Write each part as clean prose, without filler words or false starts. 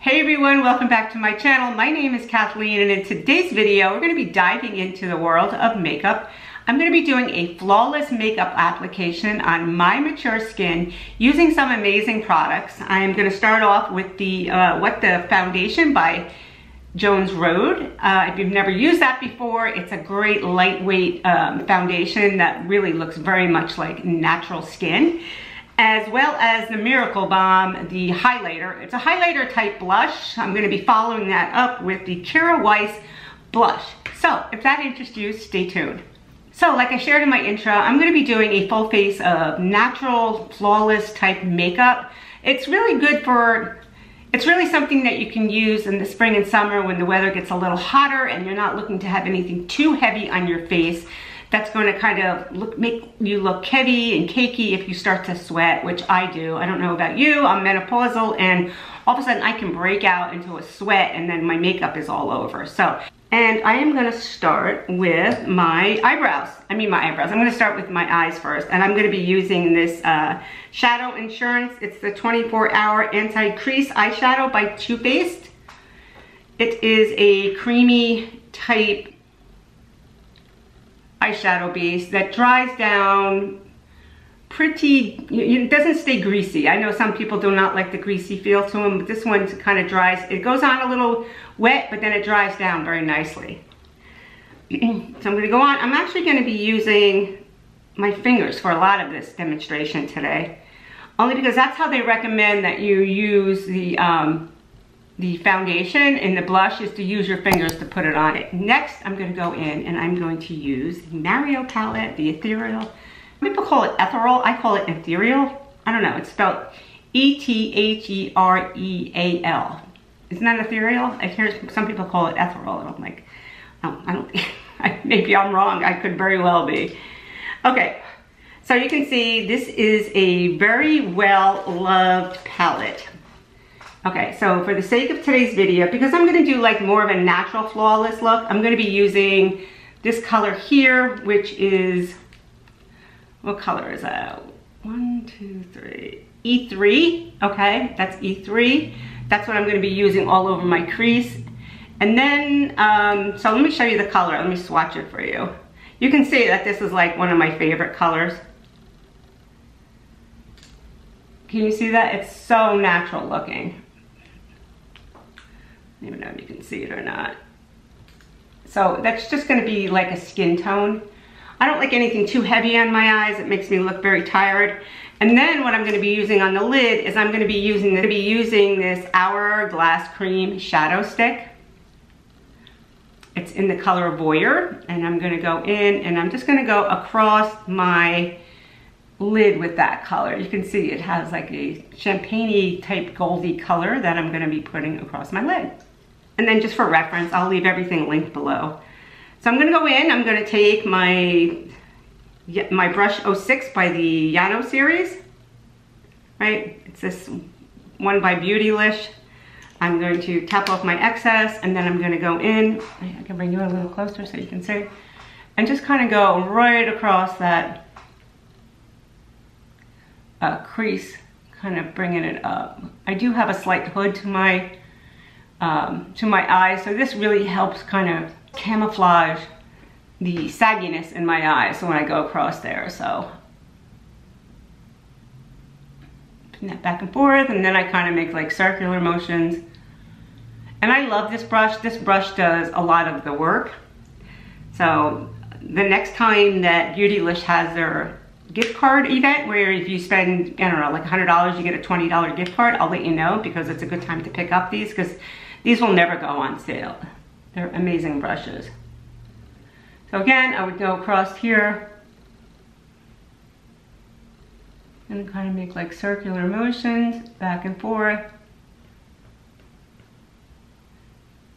Hey everyone, welcome back to my channel. My name is Kathleen, and in today's video we're going to be diving into the world of makeup. I'm going to be doing a flawless makeup application on my mature skin using some amazing products. I'm going to start off with the foundation by Jones Road. If you've never used that before, it's a great lightweight foundation that really looks very much like natural skin. As well as the Miracle Balm, the highlighter. It's a highlighter type blush. I'm going to be following that up with the Kjaer Weis blush. So if that interests you, stay tuned. So like I shared in my intro, I'm going to be doing a full face of natural, flawless type makeup. It's really good for, it's really something that you can use in the spring and summer when the weather gets a little hotter and you're not looking to have anything too heavy on your face. That's going to kind of make you look heavy and cakey if you start to sweat, which I do. I don't know about you, I'm menopausal, and all of a sudden I can break out into a sweat and then my makeup is all over. So, and I am going to start with my eyebrows. I'm going to start with my eyes first, and I'm going to be using this Shadow Insurance. It's the 24-hour anti-crease eyeshadow by Too Faced. It is a creamy type eyeshadow base that dries down pretty, it doesn't stay greasy. I know some people do not like the greasy feel to them, but this one kind of dries. It goes on a little wet, but then it dries down very nicely. So I'm going to go on. I'm actually going to be using my fingers for a lot of this demonstration today, only because that's how they recommend that you use the foundation, and the blush is to use your fingers to put it on it. Next, I'm going to go in and I'm going to use the Mario Palette, the Ethereal. People call it ethereal. I call it ethereal. I don't know. It's spelled E-T-H-E-R-E-A-L. Isn't that ethereal? I hear some people call it ethereal, and I'm like, oh, I don't think, maybe I'm wrong. I could very well be. Okay, so you can see this is a very well-loved palette. Okay, so for the sake of today's video, because I'm going to do like more of a natural flawless look, I'm going to be using this color here, which is, what color is that? 1, 2, 3, E3, okay, that's E3. That's what I'm going to be using all over my crease. And then, so let me show you the color. Let me swatch it for you. You can see that this is like one of my favorite colors. Can you see that? It's so natural looking. I don't even know if you can see it or not. So that's just going to be like a skin tone. I don't like anything too heavy on my eyes. It makes me look very tired. And then what I'm going to be using on the lid is I'm going to be using this Hourglass Cream Shadow Stick. It's in the color Voyeur, and I'm going to go in and I'm just going to go across my lid with that color. You can see it has like a champagne-y type goldy color that I'm going to be putting across my lid. And then just for reference, I'll leave everything linked below. So I'm going to go in, I'm going to take my brush 06 by the Yano series, right? It's this one by Beautylish. I'm going to tap off my excess, and then I'm going to go in. I can bring you a little closer so you can see. And just kind of go right across that crease, kind of bringing it up. I do have a slight hood to my eyes, so this really helps kind of camouflage the sagginess in my eyes so when I go across there. So putting that back and forth, and then I kind of make like circular motions. And I love this brush. This brush does a lot of the work. So the next time that Beautylish has their gift card event, where if you spend, I don't know, like $100, you get a $20 gift card, I'll let you know, because it's a good time to pick up these, because these will never go on sale. They're amazing brushes. So again, I would go across here and kind of make like circular motions back and forth.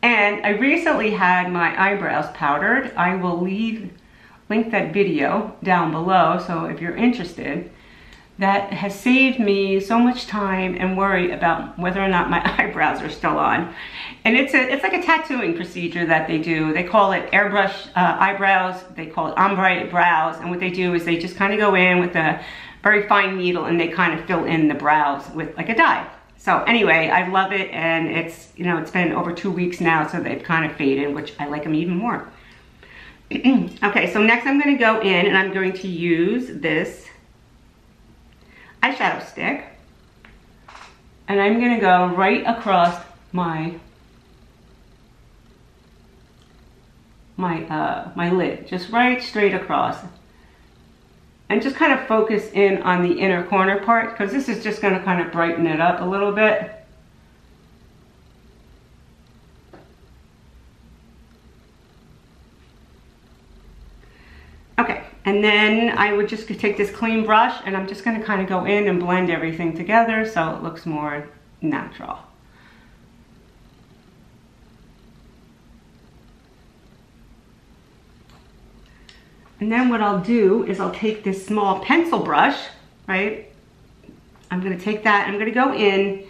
And I recently had my eyebrows powdered. I will link that video down below, so if you're interested. That has saved me so much time and worry about whether or not my eyebrows are still on. And it's like a tattooing procedure that they do. They call it airbrush eyebrows. They call it ombre brows. And what they do is they just kind of go in with a very fine needle and they kind of fill in the brows with like a dye. So anyway, I love it, and it's, you know, it's been over 2 weeks now, so they've kind of faded, which I like them even more. Okay, so next I'm going to go in and I'm going to use this eyeshadow stick, and I'm going to go right across my lid, just right straight across, and just kind of focus in on the inner corner part, because this is just going to kind of brighten it up a little bit. Okay, and then I would just take this clean brush and I'm just going to kind of go in and blend everything together so it looks more natural. And then what I'll do is I'll take this small pencil brush, right? I'm going to take that, I'm going to go in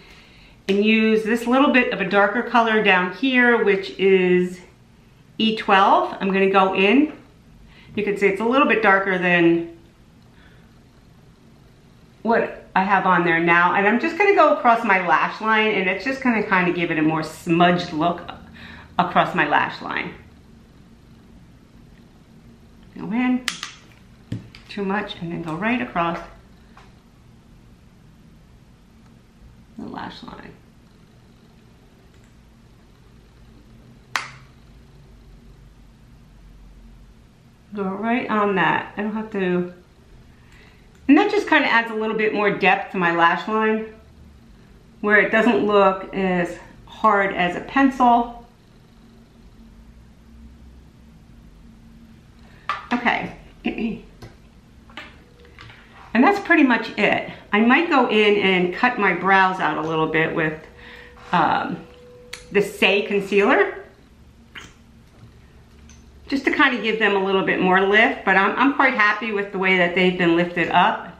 and use this little bit of a darker color down here, which is E12. I'm going to go in. You can see it's a little bit darker than what I have on there now. And I'm just going to go across my lash line, and it's just going to kind of give it a more smudged look across my lash line. Go in, too much, and then go right across the lash line. Go right on that. I don't have to, and that just kind of adds a little bit more depth to my lash line, where it doesn't look as hard as a pencil. Okay, and that's pretty much it. I might go in and cut my brows out a little bit with the Saie Concealer, just to kind of give them a little bit more lift, but I'm quite happy with the way that they've been lifted up.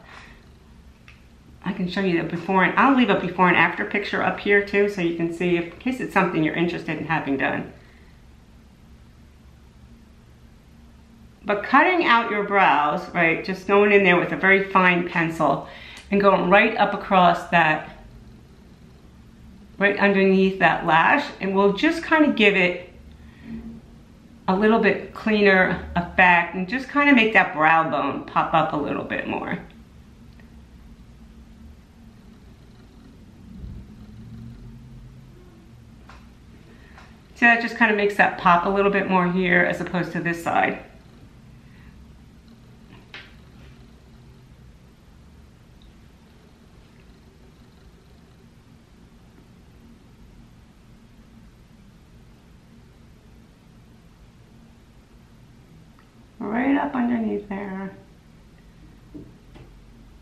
I can show you the before, and I'll leave a before and after picture up here too, so you can see in case it's something you're interested in having done. But cutting out your brows, right, just going in there with a very fine pencil and going right up across that, right underneath that lash, and we'll just kind of give it a little bit cleaner effect and just kind of make that brow bone pop up a little bit more. So that just kind of makes that pop a little bit more here as opposed to this side. Right up underneath there. All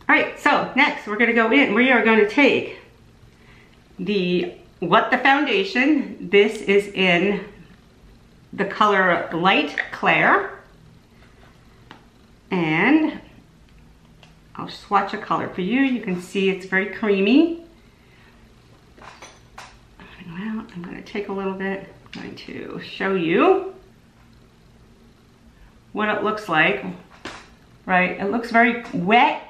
right, so next we're going to go in. We are going to take the foundation. This is in the color Light Clair. And I'll swatch a color for you. You can see it's very creamy. I'm going to take a little bit. I'm going to show you what it looks like, right? It looks very wet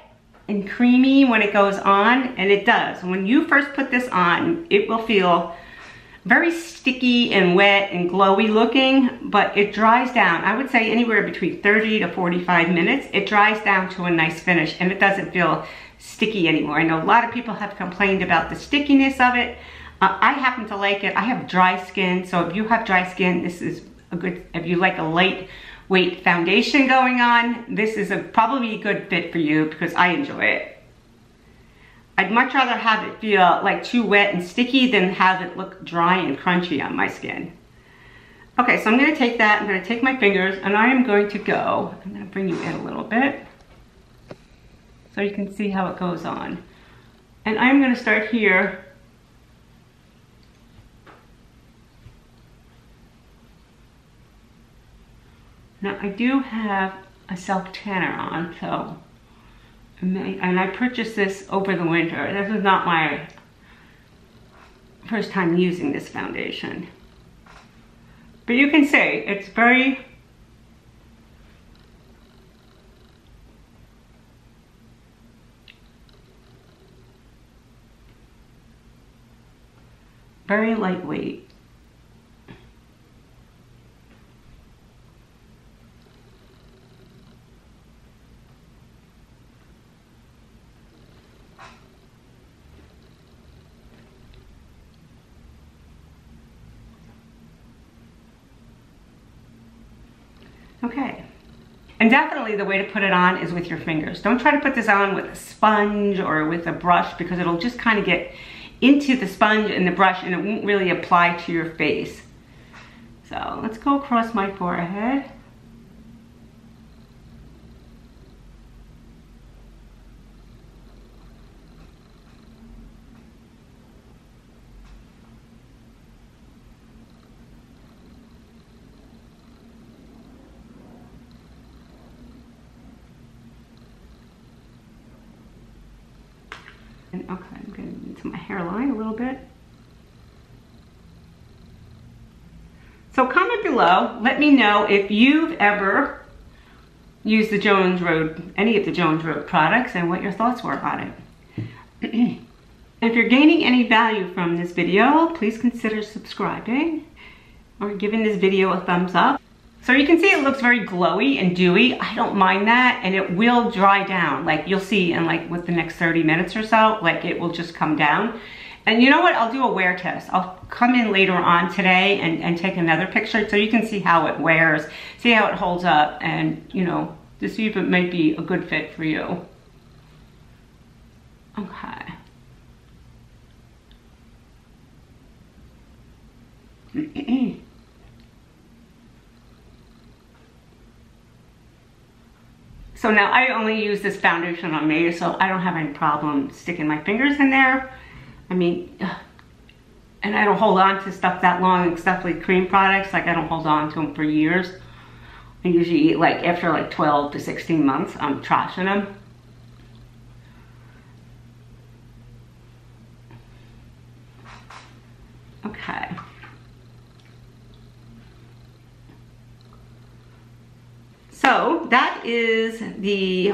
and creamy when it goes on, and it does. When you first put this on, it will feel very sticky and wet and glowy looking, but it dries down. I would say anywhere between 30 to 45 minutes, it dries down to a nice finish, and it doesn't feel sticky anymore. I know a lot of people have complained about the stickiness of it. I happen to like it. I have dry skin, so if you have dry skin, this is a good, if you like a lightweight foundation going on, this is probably a good fit for you because I enjoy it. I'd much rather have it feel like too wet and sticky than have it look dry and crunchy on my skin. Okay, so I'm going to take that, I'm going to take my fingers, and I am going to go, I'm going to bring you in a little bit so you can see how it goes on. And I'm going to start here. Now I do have a self tanner on, so, and I purchased this over the winter. This is not my first time using this foundation. But you can see, it's very, Very lightweight. Okay, and definitely the way to put it on is with your fingers. Don't try to put this on with a sponge or with a brush, because it'll just kind of get into the sponge and the brush and it won't really apply to your face. So let's go across my forehead. And okay, I'm getting into my hairline a little bit. So comment below, let me know if you've ever used the Jones Road, any of the Jones Road products, and what your thoughts were on it. If you're gaining any value from this video, please consider subscribing or giving this video a thumbs up. So you can see it looks very glowy and dewy. I don't mind that, and it will dry down. Like you'll see in like with the next 30 minutes or so, like it will just come down. And you know what? I'll do a wear test. I'll come in later on today and take another picture so you can see how it wears, see how it holds up, and you know, to see if it might be a good fit for you. Okay. So now I only use this foundation on me, so I don't have any problem sticking my fingers in there. I mean, and I don't hold on to stuff that long, especially cream products. Like I don't hold on to them for years. I usually, like after like 12 to 16 months, I'm trashing them. Okay. So that is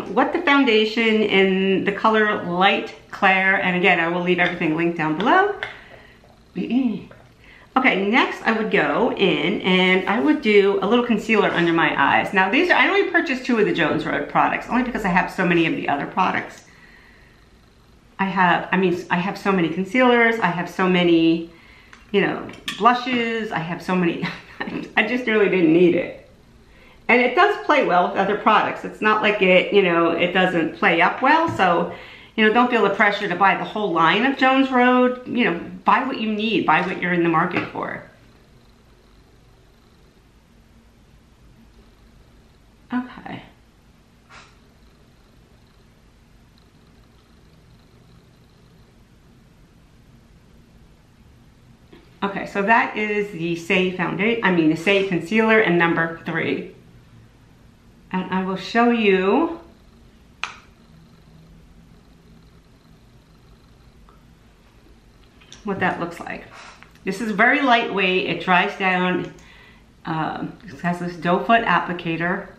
what the foundation in the color Light Kjaer, and again, I will leave everything linked down below. Okay, next I would go in and I would do a little concealer under my eyes. Now these are, I only purchased 2 of the Jones Road products, only because I have so many of the other products. I have so many concealers, I have so many, you know, blushes, I have so many, I just really didn't need it. And it does play well with other products. It's not like it, you know, it doesn't play up well. So, you know, don't feel the pressure to buy the whole line of Jones Road. You know, buy what you need, buy what you're in the market for. Okay. Okay, so that is the Saie foundation, the Saie Concealer in number 3. And I will show you what that looks like. This is very lightweight. It dries down. It has this doe foot applicator.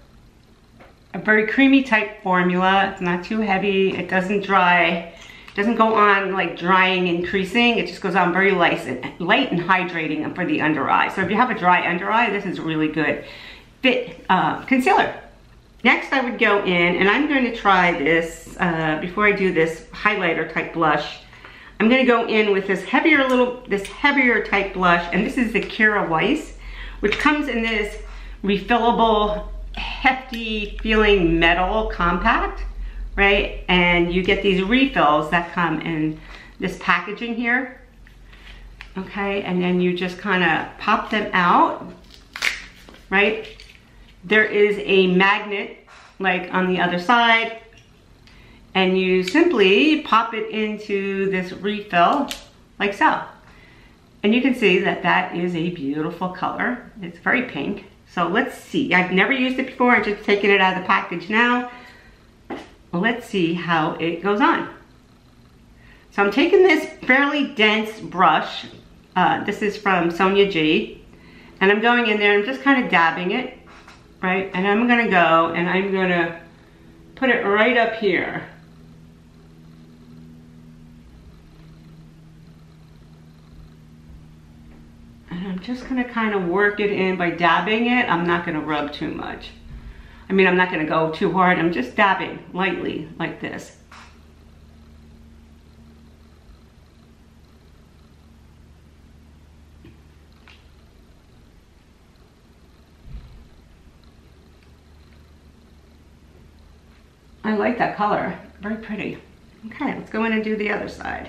A very creamy type formula. It's not too heavy. It doesn't dry. It doesn't go on like drying and creasing. It just goes on very light and hydrating for the under eye. So if you have a dry under eye, this is really good fit concealer. Next I would go in and I'm going to try this, before I do this highlighter type blush, I'm going to go in with this heavier type blush, and this is the Kjaer Weis, which comes in this refillable, hefty feeling metal compact, right? And you get these refills that come in this packaging here, okay? And then you just kind of pop them out, right? There is a magnet like on the other side, and you simply pop it into this refill like so. And you can see that that is a beautiful color. It's very pink. So let's see. I've never used it before. I'm just taking it out of the package now. Let's see how it goes on. So I'm taking this fairly dense brush. This is from Sonia G. And I'm going in there and I'm just kind of dabbing it. Right, and I'm gonna go and I'm gonna put it right up here. And I'm just gonna kind of work it in by dabbing it. I'm not gonna rub too much. I mean, I'm not gonna go too hard. I'm just dabbing lightly like this. I like that color, very pretty. Okay, let's go in and do the other side.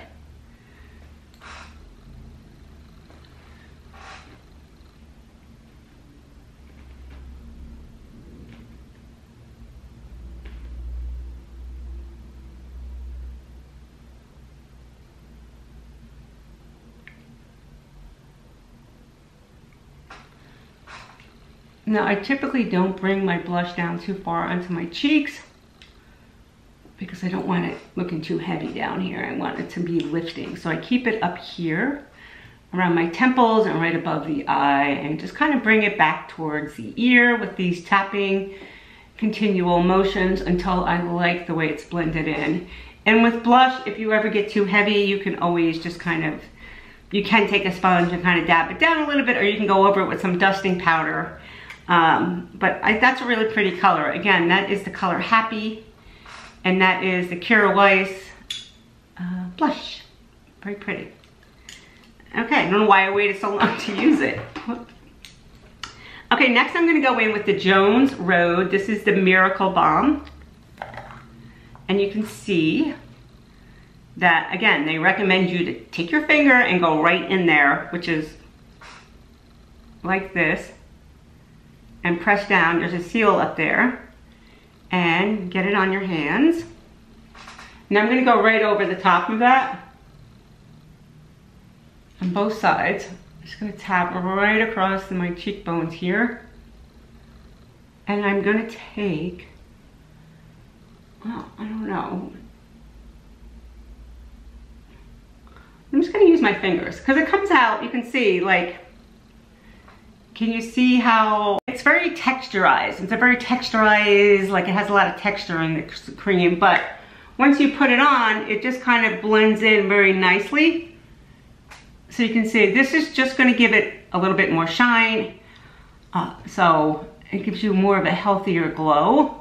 Now, I typically don't bring my blush down too far onto my cheeks because I don't want it looking too heavy down here. I want it to be lifting. So I keep it up here around my temples and right above the eye, and just kind of bring it back towards the ear with these tapping continual motions until I like the way it's blended in. And with blush, if you ever get too heavy, you can always just kind of, you can take a sponge and kind of dab it down a little bit, or you can go over it with some dusting powder. That's a really pretty color. Again, that is the color Happy, and that is the Kjaer blush. Very pretty. Okay, I don't know why I waited so long to use it. Okay, next I'm gonna go in with the Jones Road. This is the Miracle Balm. And you can see that, again, they recommend you to take your finger and go right in there, which is like this, and press down. There's a seal up there, and get it on your hands. Now I'm gonna go right over the top of that on both sides. I'm just gonna tap right across my cheekbones here. And I'm gonna take, well, I don't know. I'm just gonna use my fingers because it comes out, you can see, like, can you see how it's very texturized? It's a very texturized, like it has a lot of texture in the cream, but once you put it on, it just kind of blends in very nicely. So you can see this is just gonna give it a little bit more shine. So it gives you more of a healthier glow,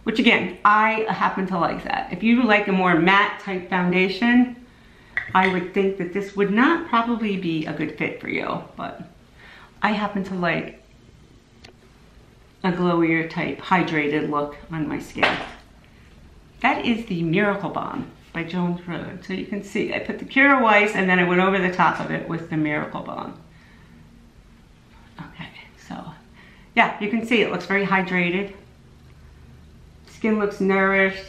which again, I happen to like that. If you like a more matte type foundation, I would think that this would not probably be a good fit for you, but I happen to like a glowier type hydrated look on my skin. That is the Miracle Balm by Jones Road. So you can see I put the Kjaer Weis and then I went over the top of it with the Miracle Balm. Okay, so yeah, you can see it looks very hydrated. Skin looks nourished.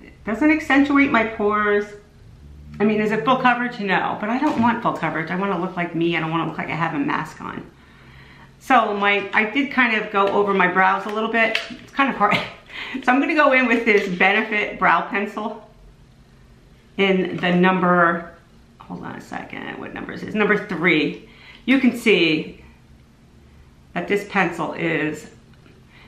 It doesn't accentuate my pores. I mean, is it full coverage? No, but I don't want full coverage. I want to look like me. I don't want to look like I have a mask on. So I did kind of go over my brows a little bit. It's kind of hard. So I'm going to go in with this Benefit brow pencil in the number, hold on a second, what number is this? Number 3. You can see that this pencil is,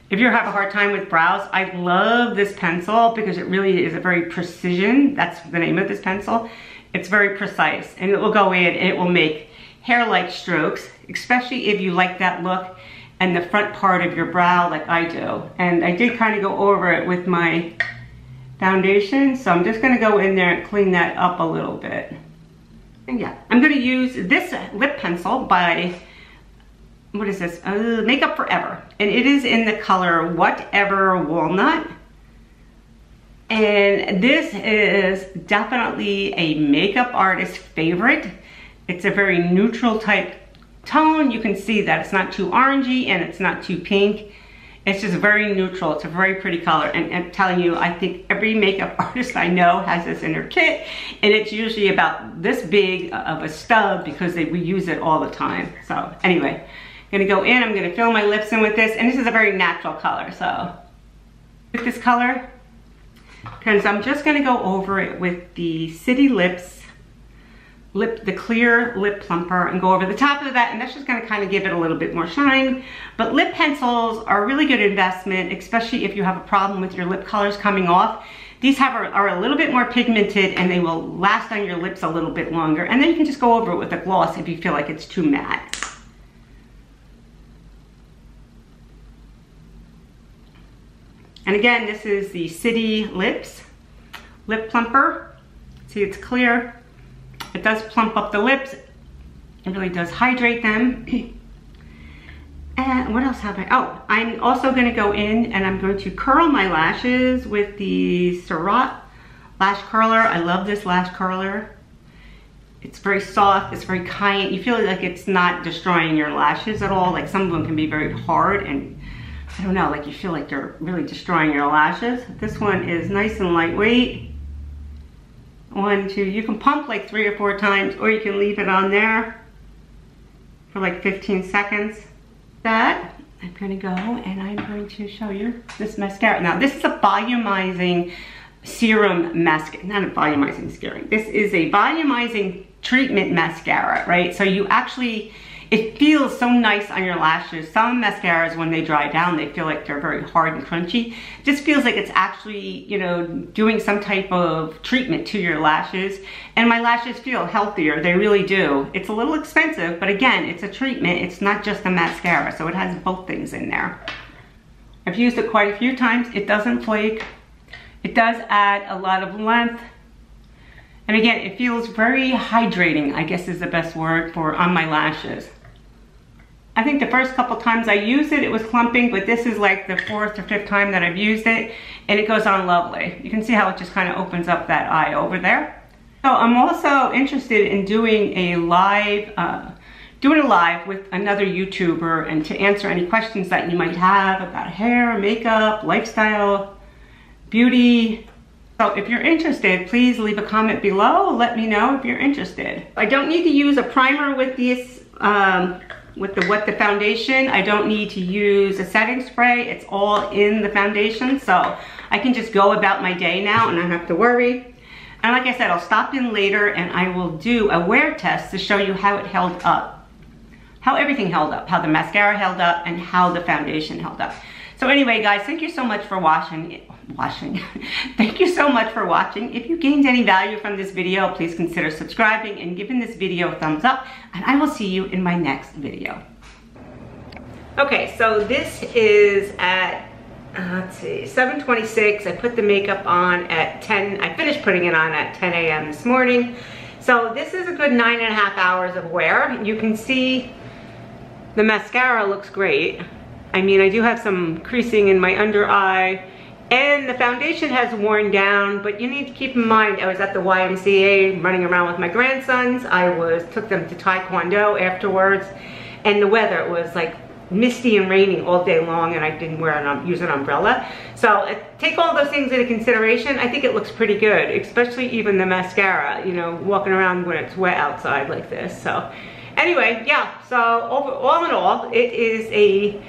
if you have a hard time with brows, I love this pencil because it really is a very precision. That's the name of this pencil. It's very precise, and it will go in and it will make hair-like strokes, especially if you like that look and the front part of your brow like I do. And I did kind of go over it with my foundation, so I'm just gonna go in there and clean that up a little bit. And yeah, I'm gonna use this lip pencil by, what is this? Makeup Forever. And it is in the color Whatever Walnut. And this is definitely a makeup artist favorite. It's a very neutral type tone. You can see that it's not too orangey and it's not too pink. It's just very neutral. It's a very pretty color. And I'm telling you, I think every makeup artist I know has this in their kit. And it's usually about this big of a stub because we use it all the time. So anyway, I'm gonna go in, I'm gonna fill my lips in with this. And this is a very natural color. So with this color, because I'm just gonna go over it with the City the clear lip plumper, and go over the top of that, and that's just going to kind of give it a little bit more shine. But lip pencils are a really good investment, especially if you have a problem with your lip colors coming off. These are a little bit more pigmented and they will last on your lips a little bit longer, and then you can just go over it with a gloss if you feel like it's too matte. And again, this is the City Lips Lip Plumper. See, it's clear. It does plump up the lips. It really does hydrate them. And what else have I? Oh, I'm also going to go in and I'm going to curl my lashes with the Surratt lash curler. I love this lash curler. It's very soft, it's very kind. You feel like it's not destroying your lashes at all. Like some of them can be very hard and I don't know, like you feel like they're really destroying your lashes. This one is nice and lightweight. 1, 2, you can pump like 3 or 4 times or you can leave it on there for like 15 seconds. That, I'm gonna go and I'm going to show you this mascara. Now this is a volumizing serum mascara, not a volumizing serum. This is a volumizing treatment mascara, right? So you actually, it feels so nice on your lashes. Some mascaras, when they dry down, they feel like they're very hard and crunchy. It just feels like it's actually, you know, doing some type of treatment to your lashes. And my lashes feel healthier, they really do. It's a little expensive, but again, it's a treatment. It's not just a mascara, so it has both things in there. I've used it quite a few times. It doesn't flake. It does add a lot of length. And again, it feels very hydrating, I guess is the best word for on my lashes. I think the first couple times I used it, it was clumping, but this is like the 4th or 5th time that I've used it, and it goes on lovely. You can see how it just kind of opens up that eye over there. So I'm also interested in doing a live, with another YouTuber and to answer any questions that you might have about hair, makeup, lifestyle, beauty. So if you're interested, please leave a comment below. Let me know if you're interested. I don't need to use a primer with this, with the foundation. I don't need to use a setting spray. It's all in the foundation. So I can just go about my day now and I don't have to worry. And like I said, I'll stop in later and I will do a wear test to show you how it held up. How everything held up. How the mascara held up and how the foundation held up. So anyway, guys, thank you so much for watching. Thank you so much for watching. If you gained any value from this video, please consider subscribing and giving this video a thumbs up, and I will see you in my next video. Okay, so this is at, let's see, 7:26. I put the makeup on at 10. I finished putting it on at 10 a.m. this morning. So this is a good 9.5 hours of wear. You can see the mascara looks great. I mean, I do have some creasing in my under eye. And the foundation has worn down, but you need to keep in mind, I was at the YMCA running around with my grandsons. Took them to Taekwondo afterwards, and the weather was like misty and raining all day long, and I didn't use an umbrella. So take all those things into consideration. I think it looks pretty good, especially even the mascara, you know, walking around when it's wet outside like this. So anyway, yeah, so all in all, it is a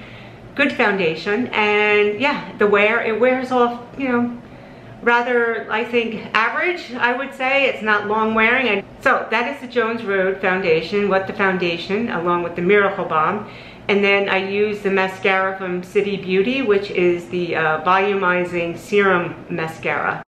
good foundation, and yeah, it wears off, you know, rather, I think, average, I would say. It's not long wearing. And so that is the Jones Road foundation, the foundation, along with the Miracle Balm. And then I use the mascara from City Beauty, which is the volumizing serum mascara.